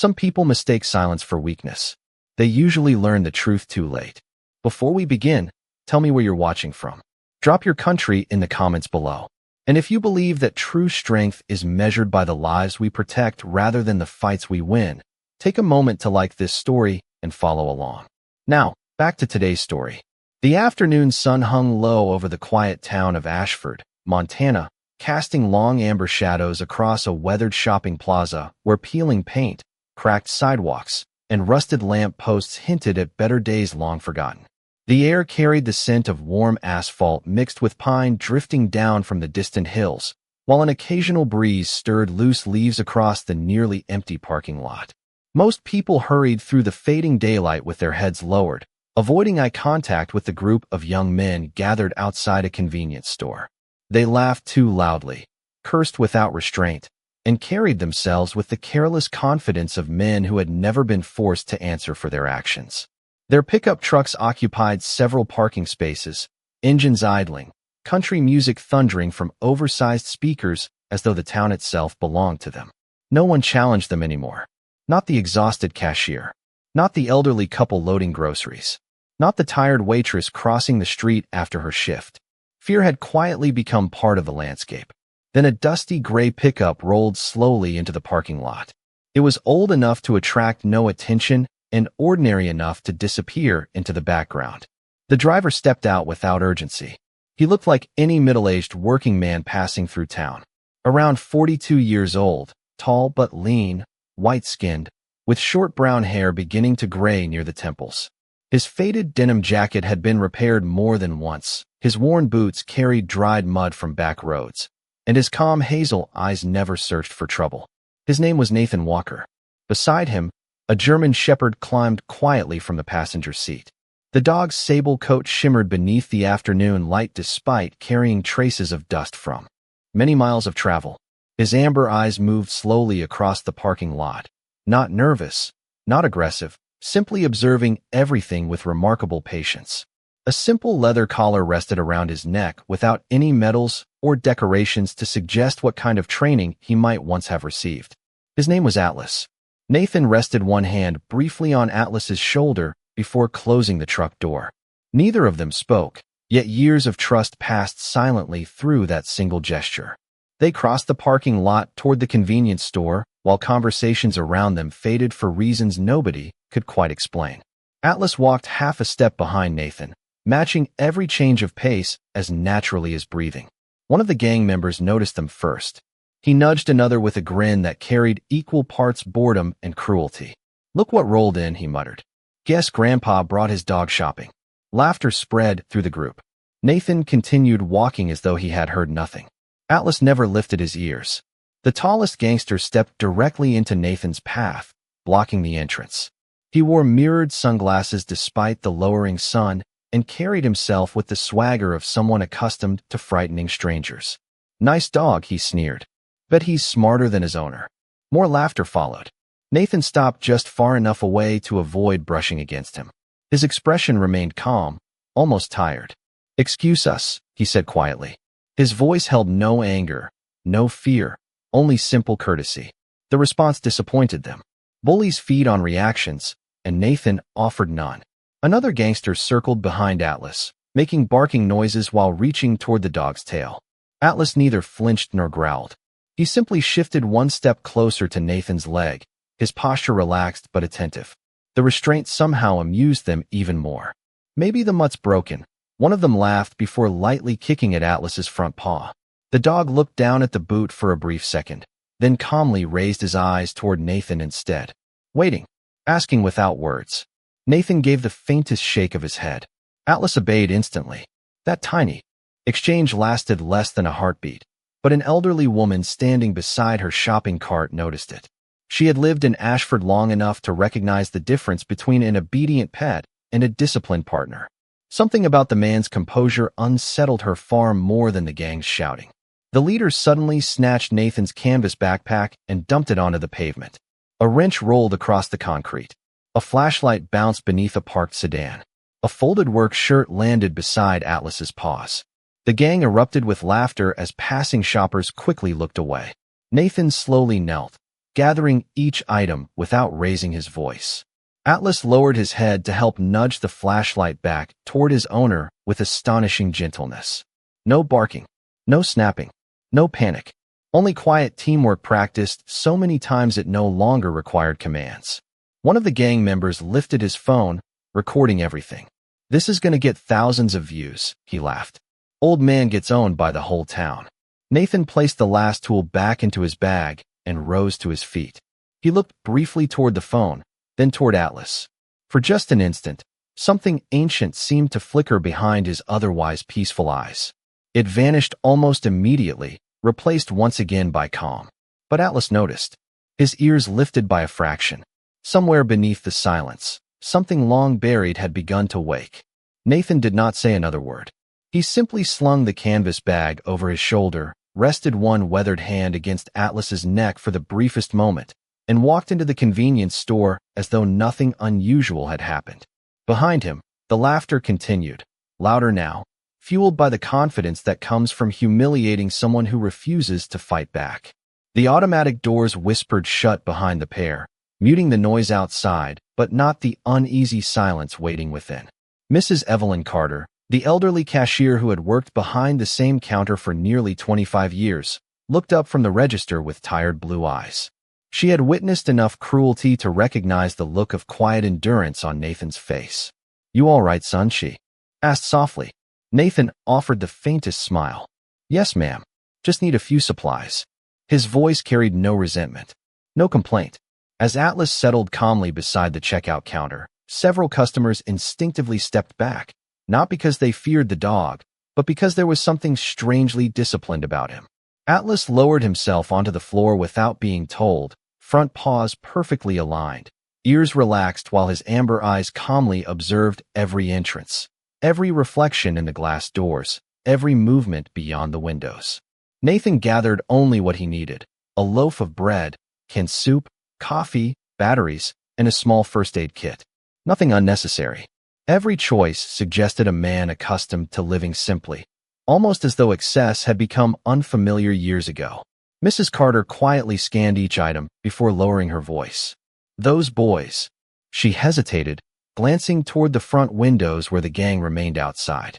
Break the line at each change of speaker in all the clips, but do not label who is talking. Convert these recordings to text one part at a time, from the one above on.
Some people mistake silence for weakness. They usually learn the truth too late. Before we begin, tell me where you're watching from. Drop your country in the comments below. And if you believe that true strength is measured by the lives we protect rather than the fights we win, take a moment to like this story and follow along. Now, back to today's story. The afternoon sun hung low over the quiet town of Ashford, Montana, casting long amber shadows across a weathered shopping plaza where peeling paint, cracked sidewalks, and rusted lamp posts hinted at better days long forgotten. The air carried the scent of warm asphalt mixed with pine drifting down from the distant hills, while an occasional breeze stirred loose leaves across the nearly empty parking lot. Most people hurried through the fading daylight with their heads lowered, avoiding eye contact with the group of young men gathered outside a convenience store. They laughed too loudly, cursed without restraint, and carried themselves with the careless confidence of men who had never been forced to answer for their actions. Their pickup trucks occupied several parking spaces, engines idling, country music thundering from oversized speakers as though the town itself belonged to them. No one challenged them anymore. Not the exhausted cashier. Not the elderly couple loading groceries. Not the tired waitress crossing the street after her shift. Fear had quietly become part of the landscape. Then a dusty gray pickup rolled slowly into the parking lot. It was old enough to attract no attention and ordinary enough to disappear into the background. The driver stepped out without urgency. He looked like any middle-aged working man passing through town. Around 42 years old, tall but lean, white-skinned, with short brown hair beginning to gray near the temples. His faded denim jacket had been repaired more than once. His worn boots carried dried mud from back roads, and his calm hazel eyes never searched for trouble. His name was Nathan Walker. Beside him, a German shepherd climbed quietly from the passenger seat. The dog's sable coat shimmered beneath the afternoon light despite carrying traces of dust from many miles of travel. His amber eyes moved slowly across the parking lot, not nervous, not aggressive, simply observing everything with remarkable patience. A simple leather collar rested around his neck without any medals or decorations to suggest what kind of training he might once have received. His name was Atlas. Nathan rested one hand briefly on Atlas's shoulder before closing the truck door. Neither of them spoke, yet years of trust passed silently through that single gesture. They crossed the parking lot toward the convenience store, while conversations around them faded for reasons nobody could quite explain. Atlas walked half a step behind Nathan, matching every change of pace as naturally as breathing. One of the gang members noticed them first. He nudged another with a grin that carried equal parts boredom and cruelty. "Look what rolled in," he muttered. "Guess Grandpa brought his dog shopping." Laughter spread through the group. Nathan continued walking as though he had heard nothing. Atlas never lifted his ears. The tallest gangster stepped directly into Nathan's path, blocking the entrance. He wore mirrored sunglasses despite the lowering sun and carried himself with the swagger of someone accustomed to frightening strangers. "Nice dog," he sneered. "Bet he's smarter than his owner." More laughter followed. Nathan stopped just far enough away to avoid brushing against him. His expression remained calm, almost tired. "Excuse us," he said quietly. His voice held no anger, no fear, only simple courtesy. The response disappointed them. Bullies feed on reactions, and Nathan offered none. Another gangster circled behind Atlas, making barking noises while reaching toward the dog's tail. Atlas neither flinched nor growled. He simply shifted one step closer to Nathan's leg, his posture relaxed but attentive. The restraint somehow amused them even more. "Maybe the mutt's broken." One of them laughed before lightly kicking at Atlas's front paw. The dog looked down at the boot for a brief second, then calmly raised his eyes toward Nathan instead. Waiting, asking without words. Nathan gave the faintest shake of his head. Atlas obeyed instantly. That tiny exchange lasted less than a heartbeat, but an elderly woman standing beside her shopping cart noticed it. She had lived in Ashford long enough to recognize the difference between an obedient pet and a disciplined partner. Something about the man's composure unsettled her far more than the gang's shouting. The leader suddenly snatched Nathan's canvas backpack and dumped it onto the pavement. A wrench rolled across the concrete. A flashlight bounced beneath a parked sedan. A folded work shirt landed beside Atlas's paws. The gang erupted with laughter as passing shoppers quickly looked away. Nathan slowly knelt, gathering each item without raising his voice. Atlas lowered his head to help nudge the flashlight back toward his owner with astonishing gentleness. No barking, no snapping, no panic. Only quiet teamwork practiced so many times it no longer required commands. One of the gang members lifted his phone, recording everything. "This is going to get thousands of views," he laughed. "Old man gets owned by the whole town." Nathan placed the last tool back into his bag and rose to his feet. He looked briefly toward the phone, then toward Atlas. For just an instant, something ancient seemed to flicker behind his otherwise peaceful eyes. It vanished almost immediately, replaced once again by calm. But Atlas noticed. His ears lifted by a fraction. Somewhere beneath the silence, something long buried had begun to wake. Nathan did not say another word. He simply slung the canvas bag over his shoulder, rested one weathered hand against Atlas's neck for the briefest moment, and walked into the convenience store as though nothing unusual had happened. Behind him, the laughter continued, louder now, fueled by the confidence that comes from humiliating someone who refuses to fight back. The automatic doors whispered shut behind the pair, muting the noise outside, but not the uneasy silence waiting within. Mrs. Evelyn Carter, the elderly cashier who had worked behind the same counter for nearly 25 years, looked up from the register with tired blue eyes. She had witnessed enough cruelty to recognize the look of quiet endurance on Nathan's face. "You all right, son?" she asked softly. Nathan offered the faintest smile. "Yes, ma'am. Just need a few supplies." His voice carried no resentment, no complaint. As Atlas settled calmly beside the checkout counter, several customers instinctively stepped back, not because they feared the dog, but because there was something strangely disciplined about him. Atlas lowered himself onto the floor without being told, front paws perfectly aligned, ears relaxed while his amber eyes calmly observed every entrance, every reflection in the glass doors, every movement beyond the windows. Nathan gathered only what he needed: a loaf of bread, canned soup, coffee, batteries, and a small first aid kit. Nothing unnecessary. Every choice suggested a man accustomed to living simply, almost as though excess had become unfamiliar years ago. Mrs. Carter quietly scanned each item before lowering her voice. "Those boys." She hesitated, glancing toward the front windows where the gang remained outside.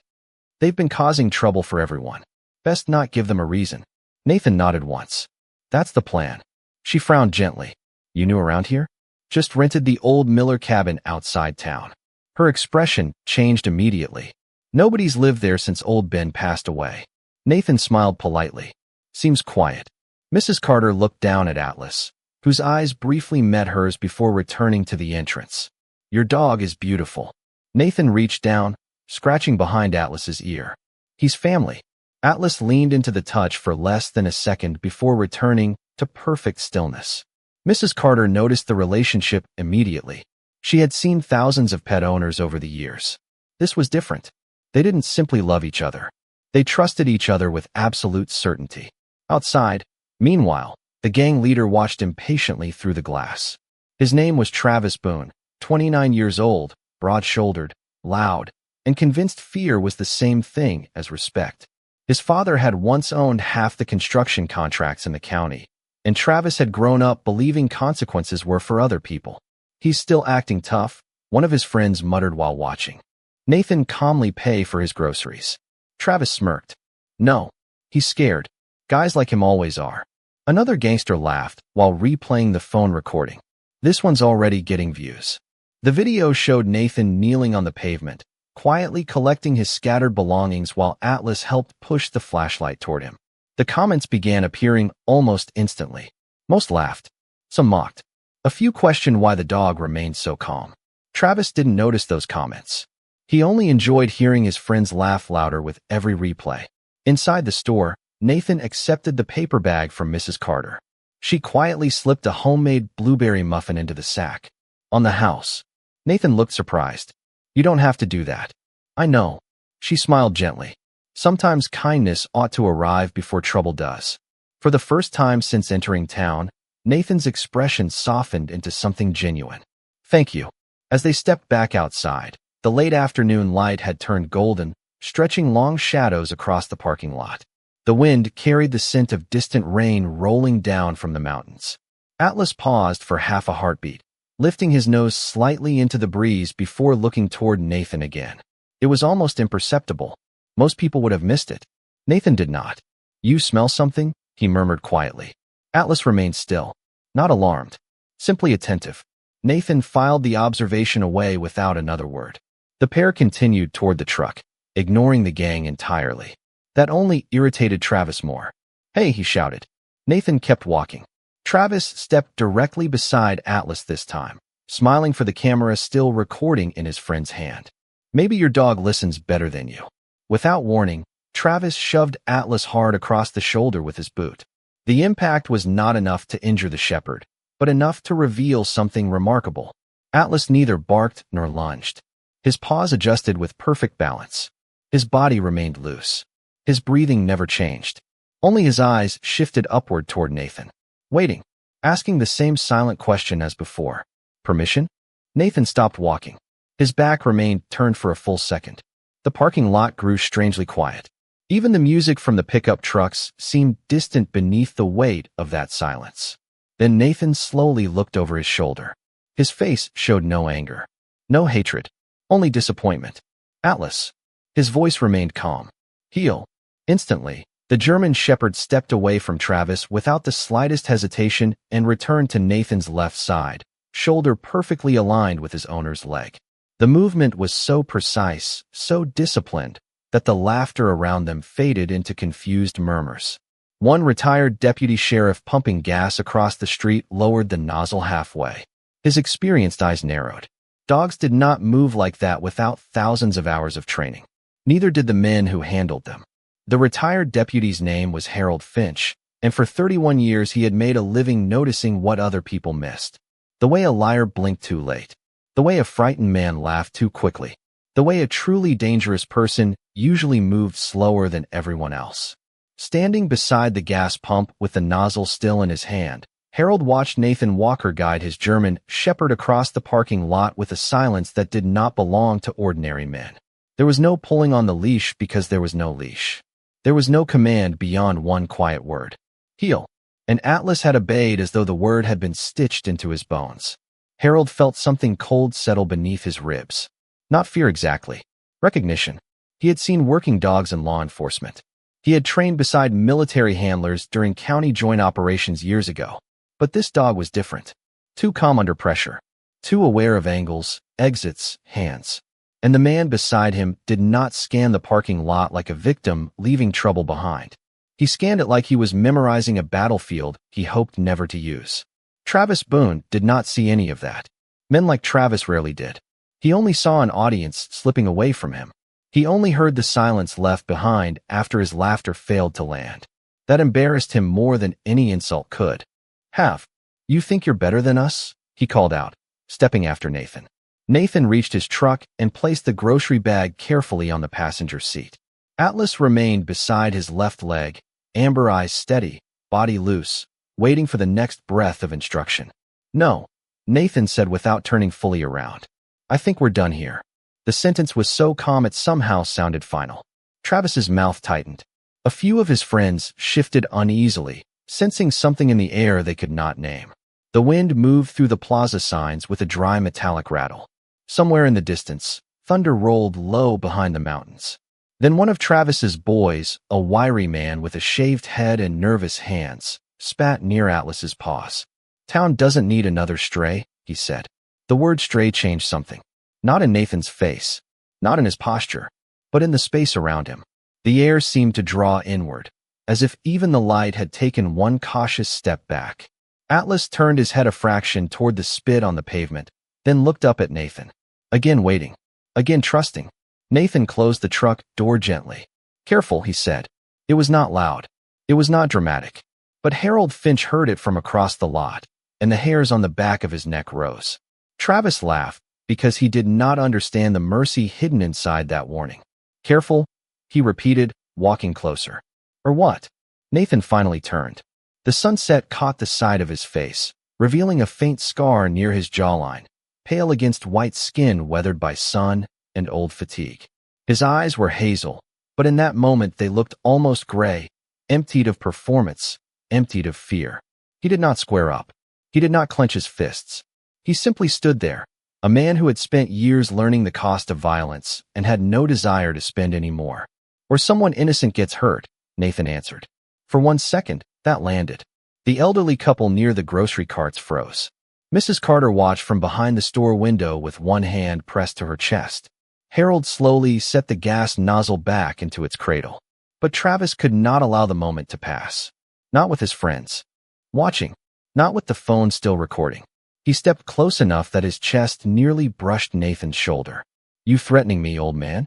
"They've been causing trouble for everyone. Best not give them a reason." Nathan nodded once. "That's the plan." She frowned gently. "You new around here?" "Just rented the old Miller cabin outside town." Her expression changed immediately. "Nobody's lived there since old Ben passed away." Nathan smiled politely. "Seems quiet." Mrs. Carter looked down at Atlas, whose eyes briefly met hers before returning to the entrance. "Your dog is beautiful." Nathan reached down, scratching behind Atlas's ear. "He's family." Atlas leaned into the touch for less than a second before returning to perfect stillness. Mrs. Carter noticed the relationship immediately. She had seen thousands of pet owners over the years. This was different. They didn't simply love each other. They trusted each other with absolute certainty. Outside, meanwhile, the gang leader watched impatiently through the glass. His name was Travis Boone, 29 years old, broad-shouldered, loud, and convinced fear was the same thing as respect. His father had once owned half the construction contracts in the county, and Travis had grown up believing consequences were for other people. "He's still acting tough," one of his friends muttered while watching. Nathan calmly pay for his groceries. Travis smirked. "No, he's scared. Guys like him always are." Another gangster laughed while replaying the phone recording. "This one's already getting views." The video showed Nathan kneeling on the pavement, quietly collecting his scattered belongings while Atlas helped push the flashlight toward him. The comments began appearing almost instantly. Most laughed. Some mocked. A few questioned why the dog remained so calm. Travis didn't notice those comments. He only enjoyed hearing his friends laugh louder with every replay. Inside the store, Nathan accepted the paper bag from Mrs. Carter. She quietly slipped a homemade blueberry muffin into the sack. "On the house." Nathan looked surprised. "You don't have to do that." "I know." She smiled gently. Sometimes kindness ought to arrive before trouble does. For the first time since entering town, Nathan's expression softened into something genuine. "Thank you." As they stepped back outside, the late afternoon light had turned golden, stretching long shadows across the parking lot. The wind carried the scent of distant rain rolling down from the mountains. Atlas paused for half a heartbeat, lifting his nose slightly into the breeze before looking toward Nathan again. It was almost imperceptible. Most people would have missed it. Nathan did not. "You smell something?" he murmured quietly. Atlas remained still, not alarmed, simply attentive. Nathan filed the observation away without another word. The pair continued toward the truck, ignoring the gang entirely. That only irritated Travis more. "Hey," he shouted. Nathan kept walking. Travis stepped directly beside Atlas this time, smiling for the camera still recording in his friend's hand. "Maybe your dog listens better than you." Without warning, Travis shoved Atlas hard across the shoulder with his boot. The impact was not enough to injure the shepherd, but enough to reveal something remarkable. Atlas neither barked nor lunged. His paws adjusted with perfect balance. His body remained loose. His breathing never changed. Only his eyes shifted upward toward Nathan, waiting, asking the same silent question as before. "Permission?" Nathan stopped walking. His back remained turned for a full second. The parking lot grew strangely quiet. Even the music from the pickup trucks seemed distant beneath the weight of that silence. Then Nathan slowly looked over his shoulder. His face showed no anger, no hatred, only disappointment. "Atlas." His voice remained calm. "Heel." Instantly, the German shepherd stepped away from Travis without the slightest hesitation and returned to Nathan's left side, shoulder perfectly aligned with his owner's leg. The movement was so precise, so disciplined, that the laughter around them faded into confused murmurs. One retired deputy sheriff pumping gas across the street lowered the nozzle halfway. His experienced eyes narrowed. Dogs did not move like that without thousands of hours of training. Neither did the men who handled them. The retired deputy's name was Harold Finch, and for 31 years he had made a living noticing what other people missed. The way a liar blinked too late. The way a frightened man laughed too quickly. The way a truly dangerous person usually moved slower than everyone else. Standing beside the gas pump with the nozzle still in his hand, Harold watched Nathan Walker guide his German shepherd across the parking lot with a silence that did not belong to ordinary men. There was no pulling on the leash because there was no leash. There was no command beyond one quiet word. "Heel." And Atlas had obeyed as though the word had been stitched into his bones. Harold felt something cold settle beneath his ribs. Not fear exactly. Recognition. He had seen working dogs in law enforcement. He had trained beside military handlers during county joint operations years ago. But this dog was different. Too calm under pressure. Too aware of angles, exits, hands. And the man beside him did not scan the parking lot like a victim leaving trouble behind. He scanned it like he was memorizing a battlefield he hoped never to use. Travis Boone did not see any of that. Men like Travis rarely did. He only saw an audience slipping away from him. He only heard the silence left behind after his laughter failed to land. That embarrassed him more than any insult could. "Have. You think you're better than us?" he called out, stepping after Nathan. Nathan reached his truck and placed the grocery bag carefully on the passenger seat. Atlas remained beside his left leg, amber eyes steady, body loose, waiting for the next breath of instruction. "No," Nathan said without turning fully around. "I think we're done here." The sentence was so calm it somehow sounded final. Travis's mouth tightened. A few of his friends shifted uneasily, sensing something in the air they could not name. The wind moved through the plaza signs with a dry metallic rattle. Somewhere in the distance, thunder rolled low behind the mountains. Then one of Travis's boys, a wiry man with a shaved head and nervous hands, spat near Atlas's paws. "Town doesn't need another stray," he said. The word stray changed something. Not in Nathan's face, not in his posture, but in the space around him. The air seemed to draw inward, as if even the light had taken one cautious step back. Atlas turned his head a fraction toward the spit on the pavement, then looked up at Nathan. Again waiting, again trusting. Nathan closed the truck door gently. "Careful," he said. It was not loud. It was not dramatic. But Harold Finch heard it from across the lot, and the hairs on the back of his neck rose. Travis laughed, because he did not understand the mercy hidden inside that warning. "Careful," he repeated, walking closer. "Or what?" Nathan finally turned. The sunset caught the side of his face, revealing a faint scar near his jawline, pale against white skin weathered by sun and old fatigue. His eyes were hazel, but in that moment they looked almost gray, emptied of performance, emptied of fear. He did not square up. He did not clench his fists. He simply stood there, a man who had spent years learning the cost of violence and had no desire to spend any more. Or someone innocent gets hurt, Nathan answered. For 1 second, that landed. The elderly couple near the grocery carts froze. Mrs. Carter watched from behind the store window with one hand pressed to her chest. Harold slowly set the gas nozzle back into its cradle. But Travis could not allow the moment to pass. Not with his friends. Watching. Not with the phone still recording. He stepped close enough that his chest nearly brushed Nathan's shoulder. You threatening me, old man?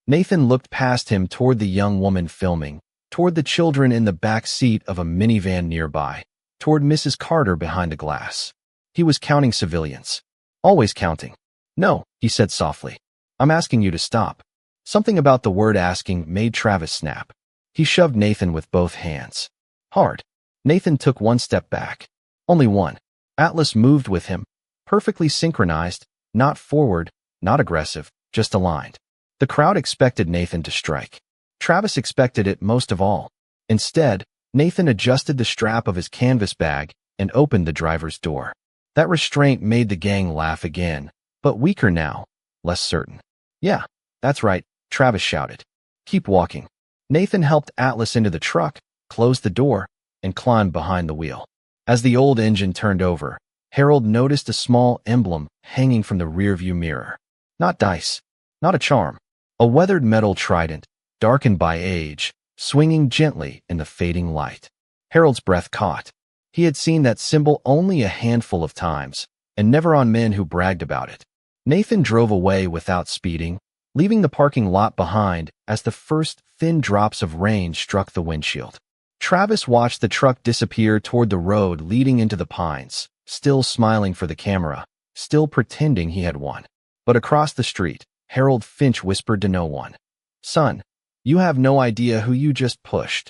Nathan looked past him toward the young woman filming, toward the children in the back seat of a minivan nearby, toward Mrs. Carter behind the glass. He was counting civilians. Always counting. No, he said softly. I'm asking you to stop. Something about the word asking made Travis snap. He shoved Nathan with both hands. Hard. Nathan took 1 step back. Only one. Atlas moved with him, perfectly synchronized, not forward, not aggressive, just aligned. The crowd expected Nathan to strike. Travis expected it most of all. Instead, Nathan adjusted the strap of his canvas bag and opened the driver's door. That restraint made the gang laugh again, but weaker now, less certain. Yeah, that's right, Travis shouted. Keep walking. Nathan helped Atlas into the truck, closed the door, and climbed behind the wheel. As the old engine turned over, Harold noticed a small emblem hanging from the rearview mirror. Not dice, not a charm. A weathered metal trident, darkened by age, swinging gently in the fading light. Harold's breath caught. He had seen that symbol only a handful of times, and never on men who bragged about it. Nathan drove away without speeding, leaving the parking lot behind as the first thin drops of rain struck the windshield. Travis watched the truck disappear toward the road leading into the pines, still smiling for the camera, still pretending he had won. But across the street, Harold Finch whispered to no one. Son, you have no idea who you just pushed.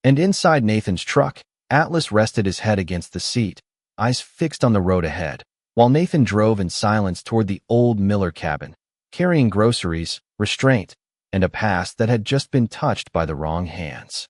And inside Nathan's truck, Atlas rested his head against the seat, eyes fixed on the road ahead, while Nathan drove in silence toward the old Miller cabin, carrying groceries, restraint, and a past that had just been touched by the wrong hands.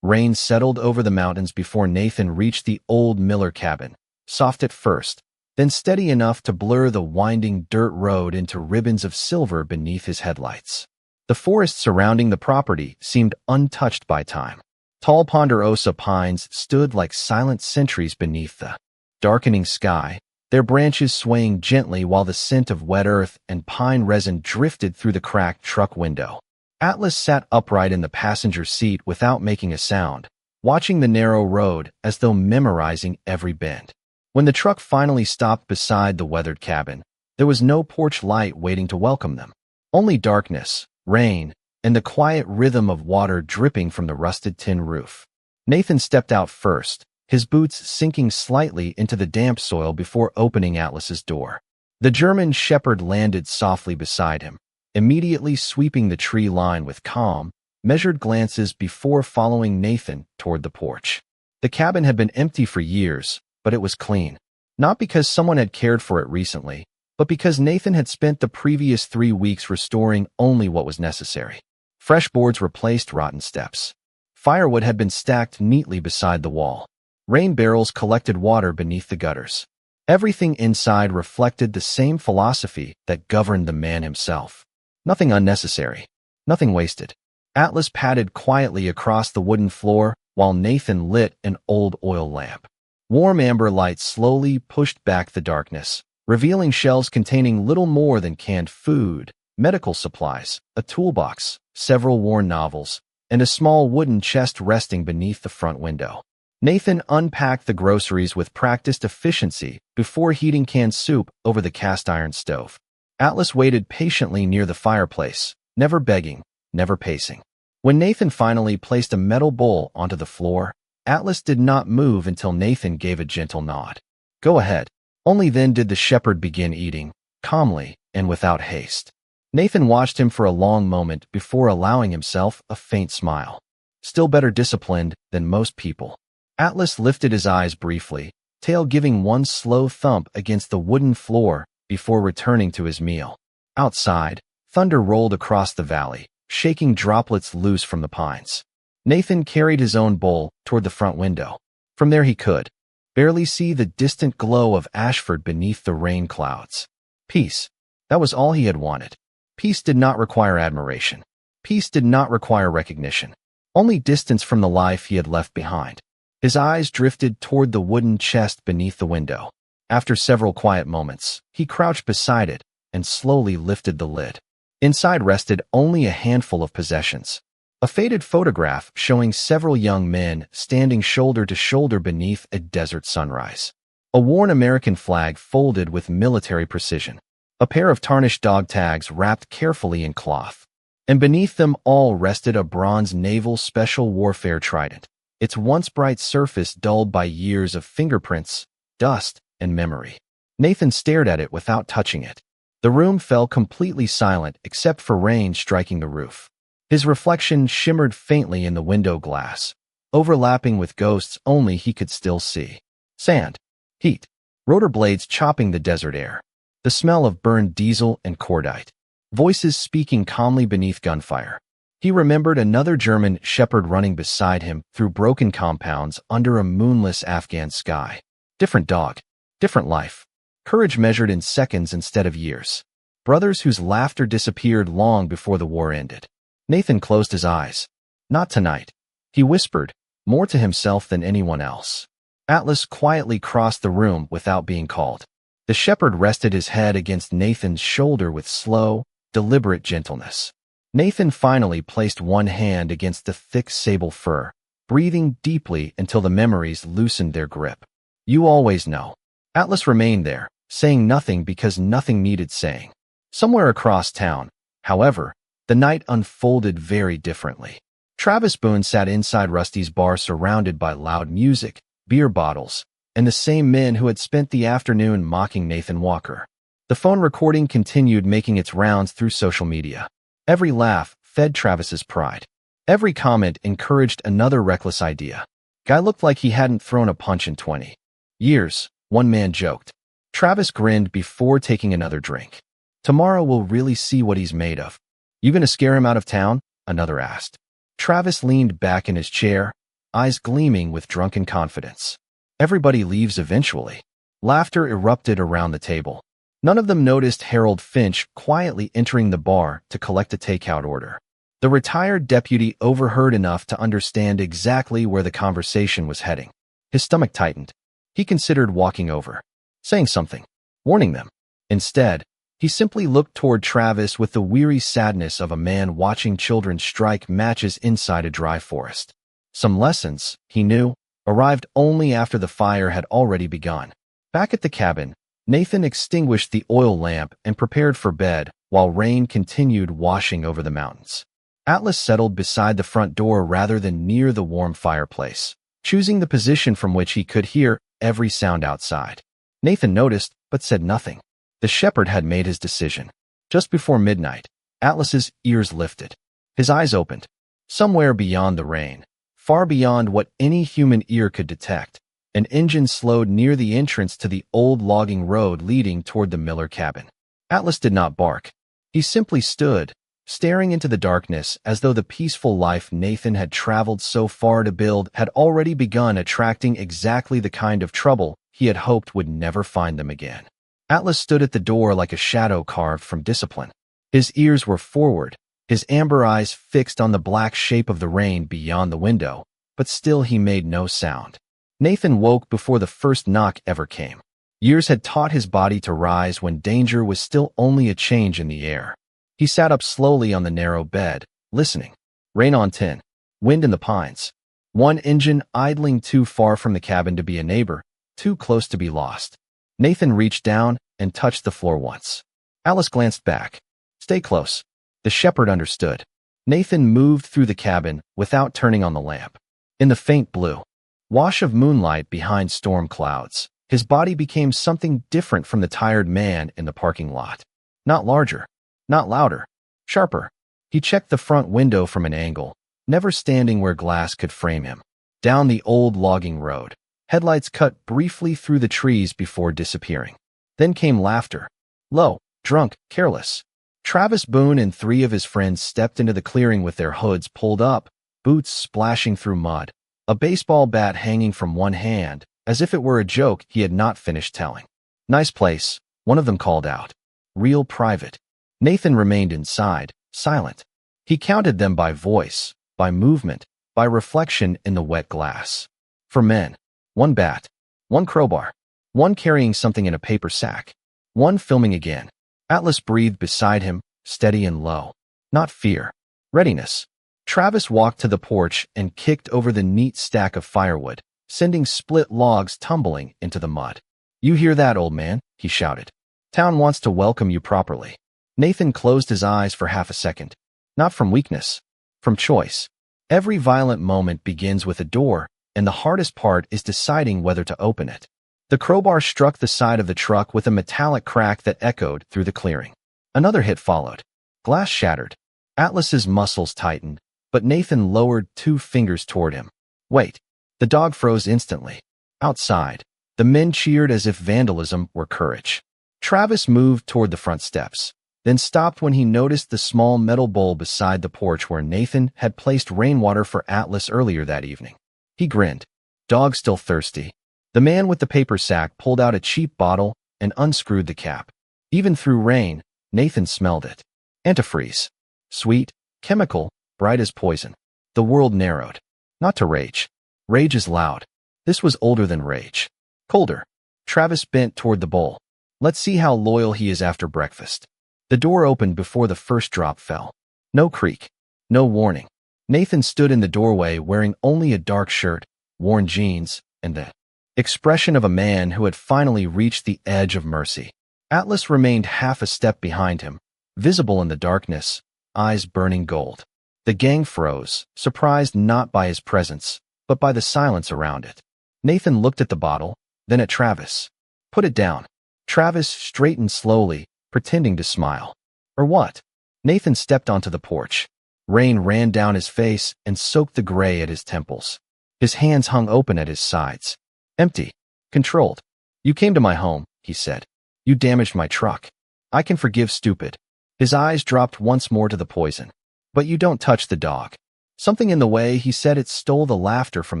Rain settled over the mountains before Nathan reached the old Miller cabin, soft at first, then steady enough to blur the winding dirt road into ribbons of silver beneath his headlights. The forest surrounding the property seemed untouched by time. Tall ponderosa pines stood like silent sentries beneath the darkening sky, their branches swaying gently while the scent of wet earth and pine resin drifted through the cracked truck window. Atlas sat upright in the passenger seat without making a sound, watching the narrow road as though memorizing every bend. When the truck finally stopped beside the weathered cabin, there was no porch light waiting to welcome them. Only darkness, rain, and the quiet rhythm of water dripping from the rusted tin roof. Nathan stepped out first, his boots sinking slightly into the damp soil before opening Atlas's door. The German shepherd landed softly beside him, immediately sweeping the tree line with calm, measured glances before following Nathan toward the porch. The cabin had been empty for years, but it was clean. Not because someone had cared for it recently, but because Nathan had spent the previous 3 weeks restoring only what was necessary. Fresh boards replaced rotten steps. Firewood had been stacked neatly beside the wall. Rain barrels collected water beneath the gutters. Everything inside reflected the same philosophy that governed the man himself. Nothing unnecessary. Nothing wasted. Atlas padded quietly across the wooden floor while Nathan lit an old oil lamp. Warm amber light slowly pushed back the darkness, revealing shelves containing little more than canned food, medical supplies, a toolbox, several worn novels, and a small wooden chest resting beneath the front window. Nathan unpacked the groceries with practiced efficiency before heating canned soup over the cast-iron stove. Atlas waited patiently near the fireplace, never begging, never pacing. When Nathan finally placed a metal bowl onto the floor, Atlas did not move until Nathan gave a gentle nod. Go ahead. Only then did the shepherd begin eating, calmly and without haste. Nathan watched him for a long moment before allowing himself a faint smile. Still better disciplined than most people. Atlas lifted his eyes briefly, tail giving one slow thump against the wooden floor before returning to his meal. Outside, thunder rolled across the valley, shaking droplets loose from the pines. Nathan carried his own bowl toward the front window. From there he could barely see the distant glow of Ashford beneath the rain clouds. Peace. That was all he had wanted. Peace did not require admiration. Peace did not require recognition. Only distance from the life he had left behind. His eyes drifted toward the wooden chest beneath the window. After several quiet moments, he crouched beside it and slowly lifted the lid. Inside rested only a handful of possessions. A faded photograph showing several young men standing shoulder to shoulder beneath a desert sunrise. A worn American flag folded with military precision. A pair of tarnished dog tags wrapped carefully in cloth. And beneath them all rested a bronze naval special warfare trident, its once bright surface dulled by years of fingerprints, dust, and memory. Nathan stared at it without touching it. The room fell completely silent except for rain striking the roof. His reflection shimmered faintly in the window glass, overlapping with ghosts only he could still see. Sand, heat, rotor blades chopping the desert air, the smell of burned diesel and cordite, voices speaking calmly beneath gunfire. He remembered another German shepherd running beside him through broken compounds under a moonless Afghan sky. Different dog, different life. Courage measured in seconds instead of years. Brothers whose laughter disappeared long before the war ended. Nathan closed his eyes. Not tonight. He whispered, more to himself than anyone else. Atlas quietly crossed the room without being called. The shepherd rested his head against Nathan's shoulder with slow, deliberate gentleness. Nathan finally placed one hand against the thick sable fur, breathing deeply until the memories loosened their grip. You always know. Atlas remained there, saying nothing because nothing needed saying. Somewhere across town, however, the night unfolded very differently. Travis Boone sat inside Rusty's bar surrounded by loud music, beer bottles, and the same men who had spent the afternoon mocking Nathan Walker. The phone recording continued making its rounds through social media. Every laugh fed Travis's pride. Every comment encouraged another reckless idea. Guy looked like he hadn't thrown a punch in 20 years, one man joked. Travis grinned before taking another drink. Tomorrow we'll really see what he's made of. You gonna scare him out of town? Another asked. Travis leaned back in his chair, eyes gleaming with drunken confidence. Everybody leaves eventually. Laughter erupted around the table. None of them noticed Harold Finch quietly entering the bar to collect a takeout order. The retired deputy overheard enough to understand exactly where the conversation was heading. His stomach tightened. He considered walking over, saying something, warning them. Instead, he simply looked toward Travis with the weary sadness of a man watching children strike matches inside a dry forest. Some lessons, he knew, arrived only after the fire had already begun. Back at the cabin, Nathan extinguished the oil lamp and prepared for bed while rain continued washing over the mountains. Atlas settled beside the front door rather than near the warm fireplace, choosing the position from which he could hear every sound outside. Nathan noticed, but said nothing. The shepherd had made his decision. Just before midnight, Atlas's ears lifted. His eyes opened. Somewhere beyond the rain, far beyond what any human ear could detect, an engine slowed near the entrance to the old logging road leading toward the Miller cabin. Atlas did not bark. He simply stood, staring into the darkness as though the peaceful life Nathan had traveled so far to build had already begun attracting exactly the kind of trouble he had hoped would never find them again. Atlas stood at the door like a shadow carved from discipline. His ears were forward, his amber eyes fixed on the black shape of the rain beyond the window, but still he made no sound. Nathan woke before the first knock ever came. Years had taught his body to rise when danger was still only a change in the air. He sat up slowly on the narrow bed, listening. Rain on tin, wind in the pines. One engine idling too far from the cabin to be a neighbor, too close to be lost. Nathan reached down and touched the floor once. Alice glanced back. Stay close. The shepherd understood. Nathan moved through the cabin without turning on the lamp. In the faint blue wash of moonlight behind storm clouds, his body became something different from the tired man in the parking lot. Not larger, not louder, sharper. He checked the front window from an angle, never standing where glass could frame him. Down the old logging road, headlights cut briefly through the trees before disappearing. Then came laughter. Low, drunk, careless. Travis Boone and three of his friends stepped into the clearing with their hoods pulled up, boots splashing through mud, a baseball bat hanging from one hand, as if it were a joke he had not finished telling. "Nice place," one of them called out. "Real private." Nathan remained inside, silent. He counted them by voice, by movement, by reflection in the wet glass. For men, one bat, one crowbar, one carrying something in a paper sack, one filming again. Atlas breathed beside him, steady and low. Not fear. Readiness. Travis walked to the porch and kicked over the neat stack of firewood, sending split logs tumbling into the mud. "You hear that, old man?" he shouted. "Town wants to welcome you properly." Nathan closed his eyes for half a second. Not from weakness, from choice. Every violent moment begins with a door, and the hardest part is deciding whether to open it. The crowbar struck the side of the truck with a metallic crack that echoed through the clearing. Another hit followed. Glass shattered. Atlas's muscles tightened, but Nathan lowered 2 fingers toward him. "Wait." The dog froze instantly. Outside, the men cheered as if vandalism were courage. Travis moved toward the front steps, then stopped when he noticed the small metal bowl beside the porch where Nathan had placed rainwater for Atlas earlier that evening. He grinned. Dog still thirsty. The man with the paper sack pulled out a cheap bottle and unscrewed the cap. Even through rain, Nathan smelled it. Antifreeze. Sweet, chemical, bright as poison. The world narrowed. Not to rage. Rage is loud. This was older than rage. Colder. Travis bent toward the bowl. "Let's see how loyal he is after breakfast." The door opened before the first drop fell. No creak. No warning. Nathan stood in the doorway wearing only a dark shirt, worn jeans, and the expression of a man who had finally reached the edge of mercy. Atlas remained half a step behind him, visible in the darkness, eyes burning gold. The gang froze, surprised not by his presence, but by the silence around it. Nathan looked at the bottle, then at Travis. "Put it down." Travis straightened slowly, pretending to smile. "Or what?" Nathan stepped onto the porch. Rain ran down his face and soaked the gray at his temples. His hands hung open at his sides. Empty. Controlled. "You came to my home," he said. "You damaged my truck. I can forgive stupid." His eyes dropped once more to the poison. "But you don't touch the dog." Something in the way he said it stole the laughter from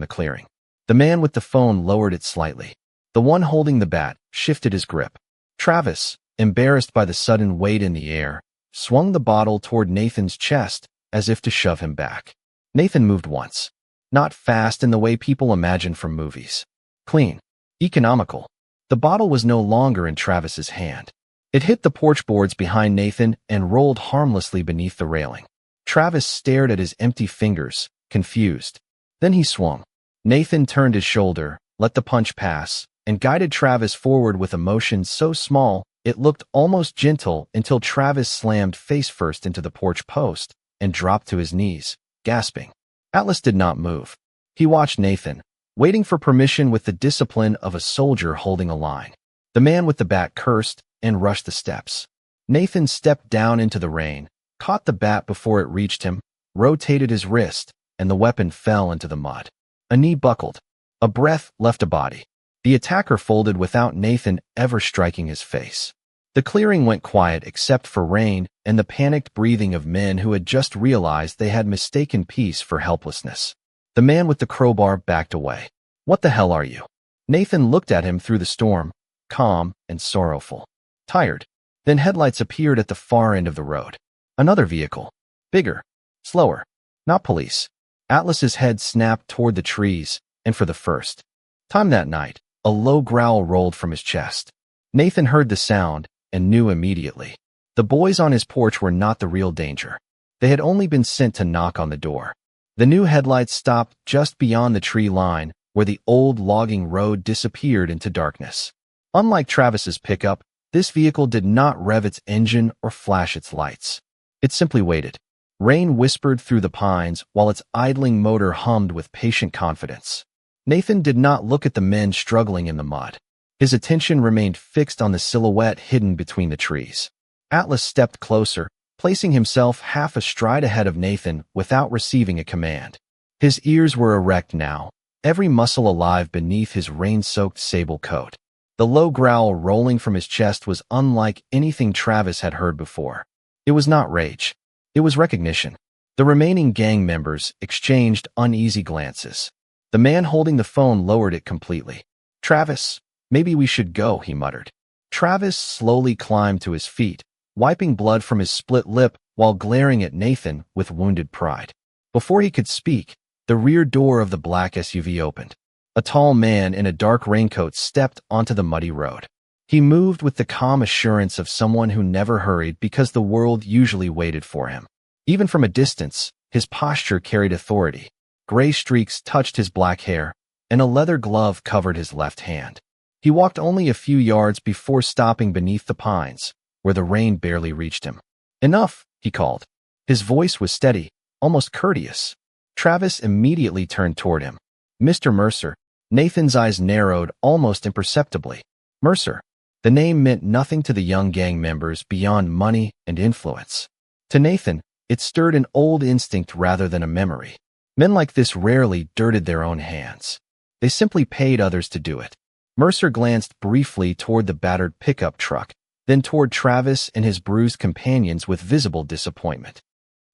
the clearing. The man with the phone lowered it slightly. The one holding the bat shifted his grip. Travis, embarrassed by the sudden weight in the air, swung the bottle toward Nathan's chest as if to shove him back. Nathan moved once. Not fast in the way people imagine from movies. Clean. Economical. The bottle was no longer in Travis's hand. It hit the porch boards behind Nathan and rolled harmlessly beneath the railing. Travis stared at his empty fingers, confused. Then he swung. Nathan turned his shoulder, let the punch pass, and guided Travis forward with a motion so small it looked almost gentle until Travis slammed face first into the porch post and dropped to his knees, gasping. Atlas did not move. He watched Nathan, waiting for permission with the discipline of a soldier holding a line. The man with the bat cursed and rushed the steps. Nathan stepped down into the rain, caught the bat before it reached him, rotated his wrist, and the weapon fell into the mud. A knee buckled. A breath left a body. The attacker folded without Nathan ever striking his face. The clearing went quiet except for rain and the panicked breathing of men who had just realized they had mistaken peace for helplessness. The man with the crowbar backed away. "What the hell are you?" Nathan looked at him through the storm, calm and sorrowful. "Tired." Then headlights appeared at the far end of the road. Another vehicle. Bigger. Slower. Not police. Atlas's head snapped toward the trees, and for the first time that night, a low growl rolled from his chest. Nathan heard the sound and knew immediately. The boys on his porch were not the real danger. They had only been sent to knock on the door. The new headlights stopped just beyond the tree line, where the old logging road disappeared into darkness. Unlike Travis's pickup, this vehicle did not rev its engine or flash its lights. It simply waited. Rain whispered through the pines while its idling motor hummed with patient confidence. Nathan did not look at the men struggling in the mud. His attention remained fixed on the silhouette hidden between the trees. Atlas stepped closer, placing himself half a stride ahead of Nathan without receiving a command. His ears were erect now, every muscle alive beneath his rain-soaked sable coat. The low growl rolling from his chest was unlike anything Travis had heard before. It was not rage. It was recognition. The remaining gang members exchanged uneasy glances. The man holding the phone lowered it completely. Travis, maybe we should go, he muttered. Travis slowly climbed to his feet, wiping blood from his split lip while glaring at Nathan with wounded pride. Before he could speak, the rear door of the black SUV opened. A tall man in a dark raincoat stepped onto the muddy road. He moved with the calm assurance of someone who never hurried because the world usually waited for him. Even from a distance, his posture carried authority. Gray streaks touched his black hair, and a leather glove covered his left hand. He walked only a few yards before stopping beneath the pines, where the rain barely reached him. "Enough," he called. His voice was steady, almost courteous. Travis immediately turned toward him. "Mr. Mercer." Nathan's eyes narrowed almost imperceptibly. Mercer. The name meant nothing to the young gang members beyond money and influence. To Nathan, it stirred an old instinct rather than a memory. Men like this rarely dirted their own hands. They simply paid others to do it. Mercer glanced briefly toward the battered pickup truck, then toward Travis and his bruised companions with visible disappointment.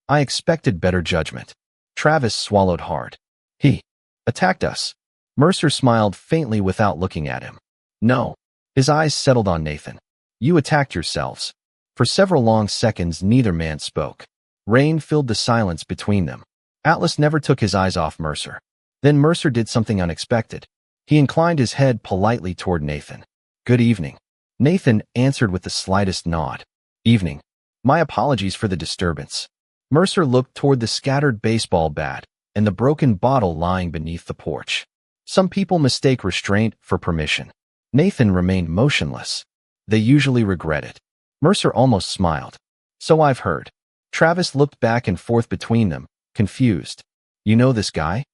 "I expected better judgment." Travis swallowed hard. "He attacked us." Mercer smiled faintly without looking at him. "No." His eyes settled on Nathan. "You attacked yourselves." For several long seconds, neither man spoke. Rain filled the silence between them. Atlas never took his eyes off Mercer. Then Mercer did something unexpected. He inclined his head politely toward Nathan. "Good evening." Nathan answered with the slightest nod. "Evening. My apologies for the disturbance." Mercer looked toward the scattered baseball bat and the broken bottle lying beneath the porch. Some people mistake restraint for permission. Nathan remained motionless. They usually regret it. Mercer almost smiled. "So I've heard." Travis looked back and forth between them, confused. "You know this guy?"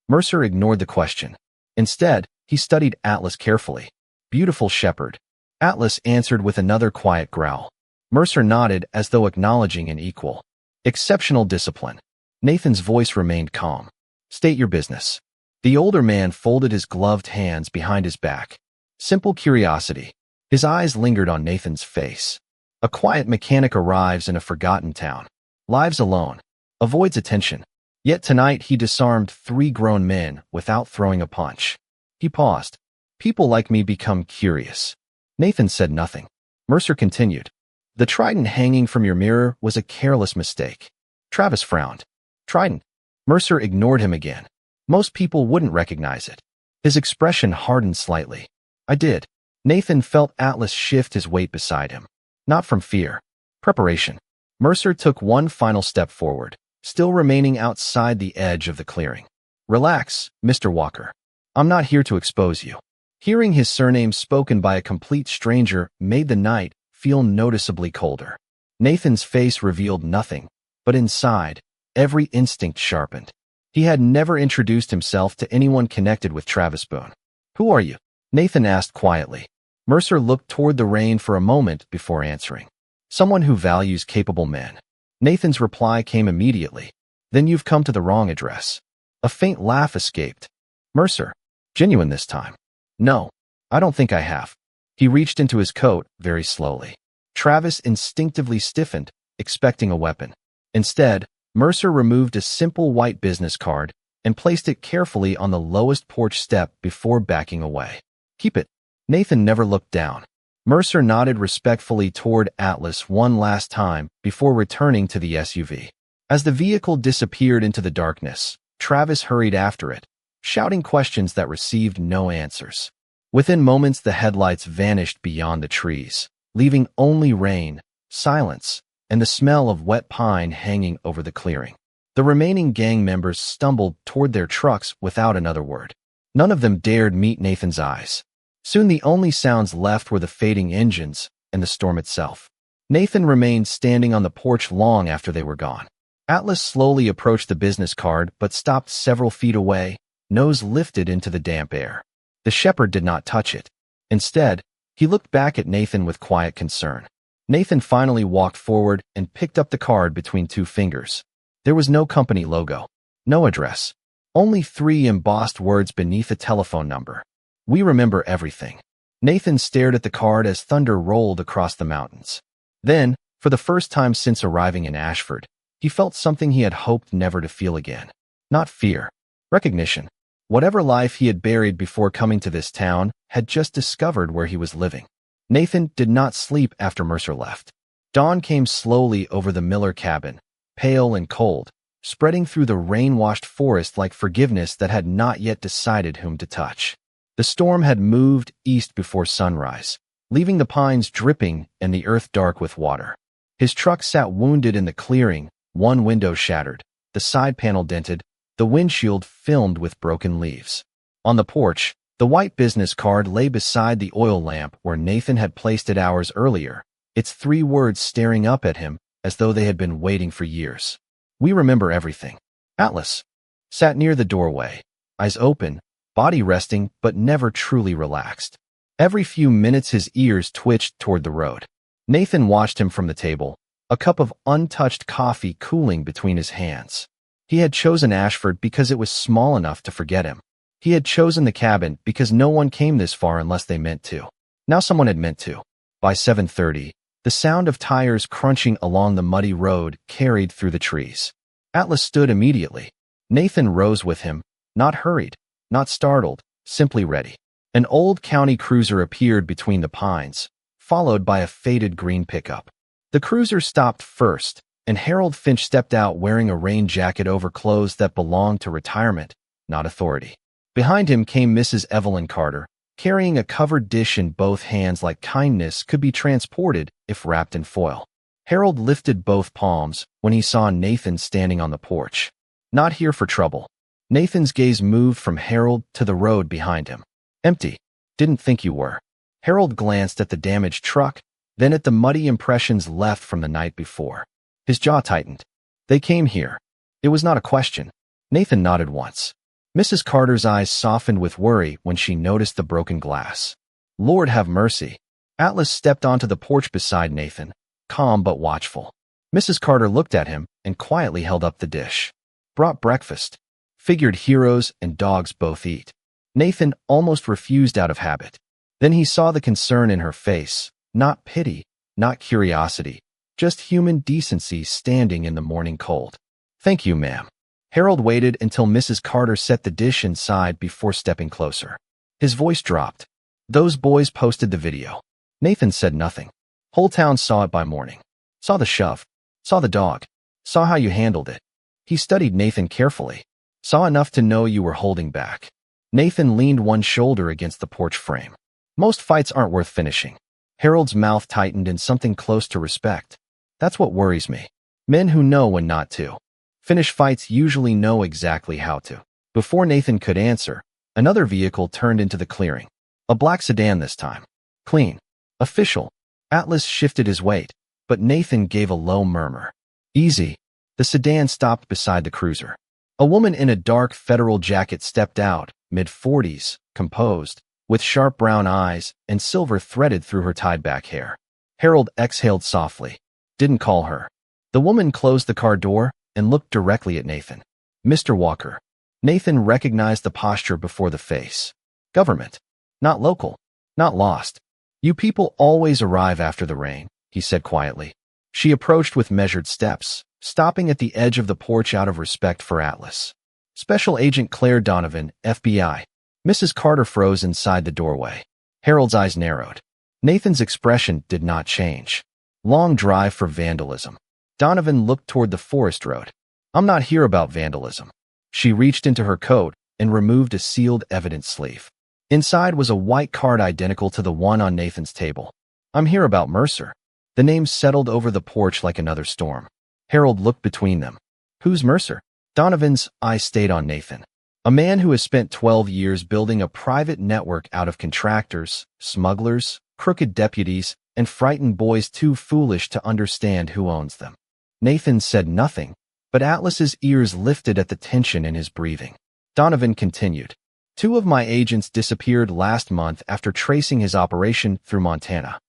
Mercer ignored the question. Instead, he studied Atlas carefully. "Beautiful shepherd." Atlas answered with another quiet growl. Mercer nodded as though acknowledging an equal. "Exceptional discipline." Nathan's voice remained calm. "State your business." The older man folded his gloved hands behind his back. "Simple curiosity." His eyes lingered on Nathan's face. "A quiet mechanic arrives in a forgotten town. Lives alone. Avoids attention. Yet tonight he disarmed 3 grown men without throwing a punch." He paused. "People like me become curious." Nathan said nothing. Mercer continued. "The trident hanging from your mirror was a careless mistake." Travis frowned. "Trident?" Mercer ignored him again. "Most people wouldn't recognize it." His expression hardened slightly. "I did." Nathan felt Atlas shift his weight beside him. Not from fear. Preparation. Mercer took one final step forward, still remaining outside the edge of the clearing. "Relax, Mr. Walker. I'm not here to expose you." Hearing his surname spoken by a complete stranger made the night feel noticeably colder. Nathan's face revealed nothing, but inside, every instinct sharpened. He had never introduced himself to anyone connected with Travis Boone. "Who are you?" Nathan asked quietly. Mercer looked toward the rain for a moment before answering. "Someone who values capable men." Nathan's reply came immediately. "Then you've come to the wrong address." A faint laugh escaped. "Mercer. Genuine this time." "No, I don't think I have." He reached into his coat very slowly. Travis instinctively stiffened, expecting a weapon. Instead, Mercer removed a simple white business card and placed it carefully on the lowest porch step before backing away. "Keep it." Nathan never looked down. Mercer nodded respectfully toward Atlas one last time before returning to the SUV. As the vehicle disappeared into the darkness, Travis hurried after it, shouting questions that received no answers. Within moments, the headlights vanished beyond the trees, leaving only rain, silence, and the smell of wet pine hanging over the clearing. The remaining gang members stumbled toward their trucks without another word. None of them dared meet Nathan's eyes. Soon the only sounds left were the fading engines and the storm itself. Nathan remained standing on the porch long after they were gone. Atlas slowly approached the business card but stopped several feet away, nose lifted into the damp air. The shepherd did not touch it. Instead, he looked back at Nathan with quiet concern. Nathan finally walked forward and picked up the card between 2 fingers. There was no company logo, no address, only 3 embossed words beneath a telephone number. "We remember everything." Nathan stared at the card as thunder rolled across the mountains. Then, for the first time since arriving in Ashford, he felt something he had hoped never to feel again. Not fear. Recognition. Whatever life he had buried before coming to this town had just discovered where he was living. Nathan did not sleep after Mercer left. Dawn came slowly over the Miller cabin, pale and cold, spreading through the rain-washed forest like forgiveness that had not yet decided whom to touch. The storm had moved east before sunrise, leaving the pines dripping and the earth dark with water. His truck sat wounded in the clearing, one window shattered, the side panel dented, the windshield filmed with broken leaves. On the porch, the white business card lay beside the oil lamp where Nathan had placed it hours earlier, its 3 words staring up at him as though they had been waiting for years. We remember everything. Atlas sat near the doorway, eyes open, body resting but never truly relaxed. Every few minutes his ears twitched toward the road. Nathan watched him from the table, a cup of untouched coffee cooling between his hands. He had chosen Ashford because it was small enough to forget him. He had chosen the cabin because no one came this far unless they meant to. Now someone had meant to. By 7:30, the sound of tires crunching along the muddy road carried through the trees. Atlas stood immediately. Nathan rose with him, not hurried, not startled, simply ready. An old county cruiser appeared between the pines, followed by a faded green pickup. The cruiser stopped first, and Harold Finch stepped out wearing a rain jacket over clothes that belonged to retirement, not authority. Behind him came Mrs. Evelyn Carter, carrying a covered dish in both hands like kindness could be transported if wrapped in foil. Harold lifted both palms when he saw Nathan standing on the porch. Not here for trouble. Nathan's gaze moved from Harold to the road behind him. Empty. Didn't think you were. Harold glanced at the damaged truck, then at the muddy impressions left from the night before. His jaw tightened. They came here. It was not a question. Nathan nodded once. Mrs. Carter's eyes softened with worry when she noticed the broken glass. Lord have mercy. Atlas stepped onto the porch beside Nathan, calm but watchful. Mrs. Carter looked at him and quietly held up the dish. Brought breakfast. Figured heroes and dogs both eat. Nathan almost refused out of habit. Then he saw the concern in her face, not pity, not curiosity, just human decency standing in the morning cold. Thank you, ma'am. Harold waited until Mrs. Carter set the dish inside before stepping closer. His voice dropped. Those boys posted the video. Nathan said nothing. Whole town saw it by morning. Saw the shove. Saw the dog. Saw how you handled it. He studied Nathan carefully. Saw enough to know you were holding back. Nathan leaned one shoulder against the porch frame. Most fights aren't worth finishing. Harold's mouth tightened in something close to respect. That's what worries me. Men who know when not to. Finish fights usually know exactly how to. Before Nathan could answer, another vehicle turned into the clearing. A black sedan this time. Clean. Official. Atlas shifted his weight, but Nathan gave a low murmur. Easy. The sedan stopped beside the cruiser. A woman in a dark federal jacket stepped out, mid-40s, composed, with sharp brown eyes and silver threaded through her tied-back hair. Harold exhaled softly. Didn't call her. The woman closed the car door and looked directly at Nathan. Mr. Walker. Nathan recognized the posture before the face. Government. Not local. Not lost. You people always arrive after the rain, he said quietly. She approached with measured steps, stopping at the edge of the porch out of respect for Atlas. Special Agent Claire Donovan, FBI. Mrs. Carter froze inside the doorway. Harold's eyes narrowed. Nathan's expression did not change. Long drive for vandalism. Donovan looked toward the forest road. I'm not here about vandalism. She reached into her coat and removed a sealed evidence sleeve. Inside was a white card identical to the one on Nathan's table. I'm here about Mercer. The name settled over the porch like another storm. Harold looked between them. Who's Mercer? Donovan's eyes stayed on Nathan. A man who has spent 12 years building a private network out of contractors, smugglers, crooked deputies, and frightened boys too foolish to understand who owns them. Nathan said nothing, but Atlas's ears lifted at the tension in his breathing. Donovan continued. 2 of my agents disappeared last month after tracing his operation through Montana.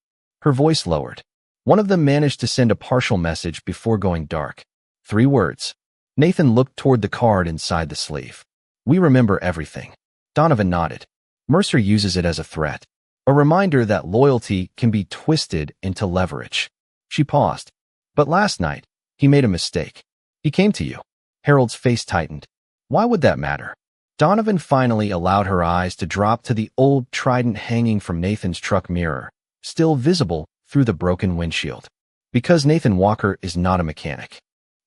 Her voice lowered. One of them managed to send a partial message before going dark. 3 words. Nathan looked toward the card inside the sleeve. We remember everything. Donovan nodded. Mercer uses it as a threat. A reminder that loyalty can be twisted into leverage. She paused. But last night, he made a mistake. He came to you. Harold's face tightened. Why would that matter? Donovan finally allowed her eyes to drop to the old trident hanging from Nathan's truck mirror, still visible through the broken windshield. Because Nathan Walker is not a mechanic.